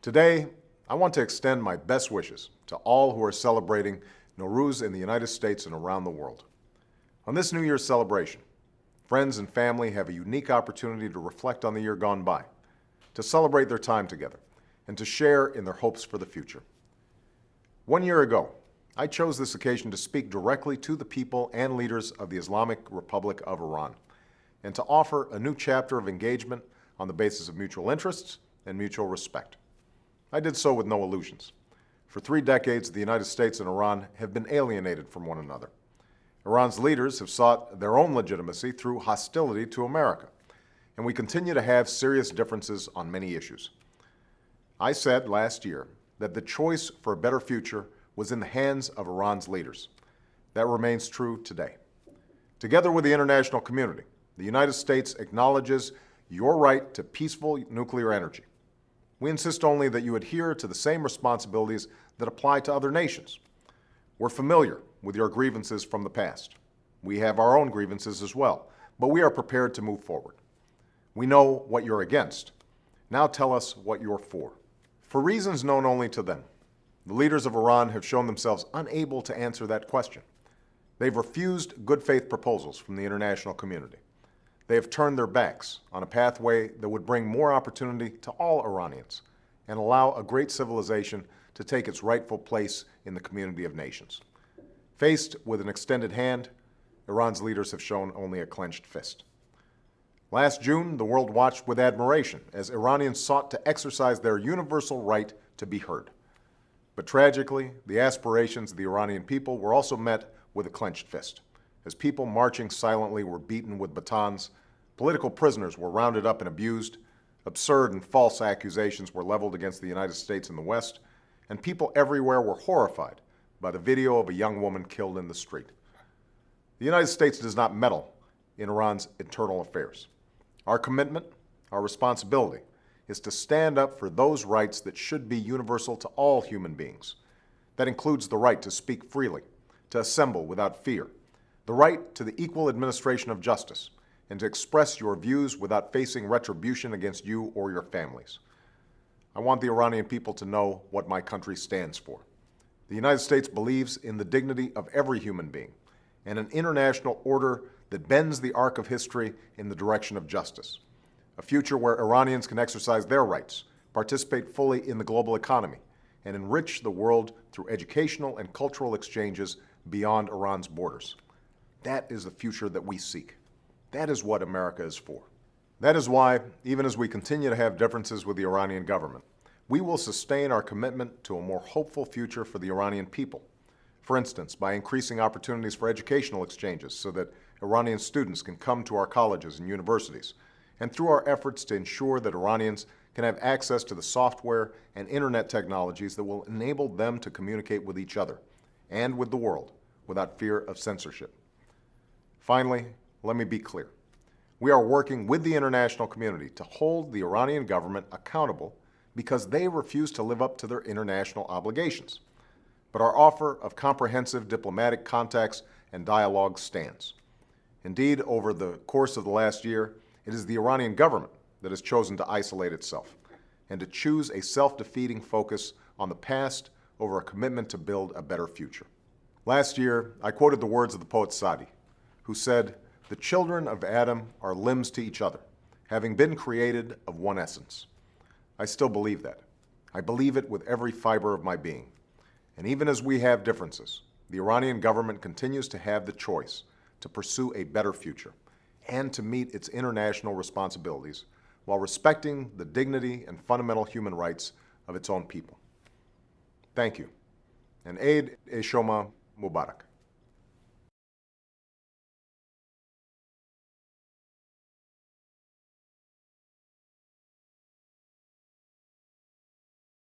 Today, I want to extend my best wishes to all who are celebrating Norooz in the United States and around the world. On this New Year's celebration, friends and family have a unique opportunity to reflect on the year gone by, to celebrate their time together, and to share in their hopes for the future. 1 year ago, I chose this occasion to speak directly to the people and leaders of the Islamic Republic of Iran, and to offer a new chapter of engagement on the basis of mutual interests and mutual respect. I did so with no illusions. For 3 decades, the United States and Iran have been alienated from one another. Iran's leaders have sought their own legitimacy through hostility to America, and we continue to have serious differences on many issues. I said last year that the choice for a better future was in the hands of Iran's leaders. That remains true today. Together with the international community, the United States acknowledges your right to peaceful nuclear energy. We insist only that you adhere to the same responsibilities that apply to other nations. We're familiar with your grievances from the past. We have our own grievances as well, but we are prepared to move forward. We know what you're against. Now tell us what you're for. For reasons known only to them, the leaders of Iran have shown themselves unable to answer that question. They've refused good faith proposals from the international community. They have turned their backs on a pathway that would bring more opportunity to all Iranians and allow a great civilization to take its rightful place in the community of nations. Faced with an extended hand, Iran's leaders have shown only a clenched fist. Last June, the world watched with admiration as Iranians sought to exercise their universal right to be heard. But tragically, the aspirations of the Iranian people were also met with a clenched fist. As people marching silently were beaten with batons, political prisoners were rounded up and abused, absurd and false accusations were leveled against the United States and the West, and people everywhere were horrified by the video of a young woman killed in the street. The United States does not meddle in Iran's internal affairs. Our commitment, our responsibility, is to stand up for those rights that should be universal to all human beings. That includes the right to speak freely, to assemble without fear, the right to the equal administration of justice, and to express your views without facing retribution against you or your families. I want the Iranian people to know what my country stands for. The United States believes in the dignity of every human being and an international order that bends the arc of history in the direction of justice. A future where Iranians can exercise their rights, participate fully in the global economy, and enrich the world through educational and cultural exchanges beyond Iran's borders. That is the future that we seek. That is what America is for. That is why, even as we continue to have differences with the Iranian government, we will sustain our commitment to a more hopeful future for the Iranian people. For instance, by increasing opportunities for educational exchanges so that Iranian students can come to our colleges and universities, and through our efforts to ensure that Iranians can have access to the software and internet technologies that will enable them to communicate with each other and with the world without fear of censorship. Finally, let me be clear. We are working with the international community to hold the Iranian government accountable because they refuse to live up to their international obligations. But our offer of comprehensive diplomatic contacts and dialogue stands. Indeed, over the course of the last year, it is the Iranian government that has chosen to isolate itself and to choose a self-defeating focus on the past over a commitment to build a better future. Last year, I quoted the words of the poet Sadi, who said, "The children of Adam are limbs to each other, having been created of one essence." I still believe that. I believe it with every fiber of my being. And even as we have differences, the Iranian government continues to have the choice to pursue a better future and to meet its international responsibilities while respecting the dignity and fundamental human rights of its own people. Thank you, and Eid e Shoma Mubarak.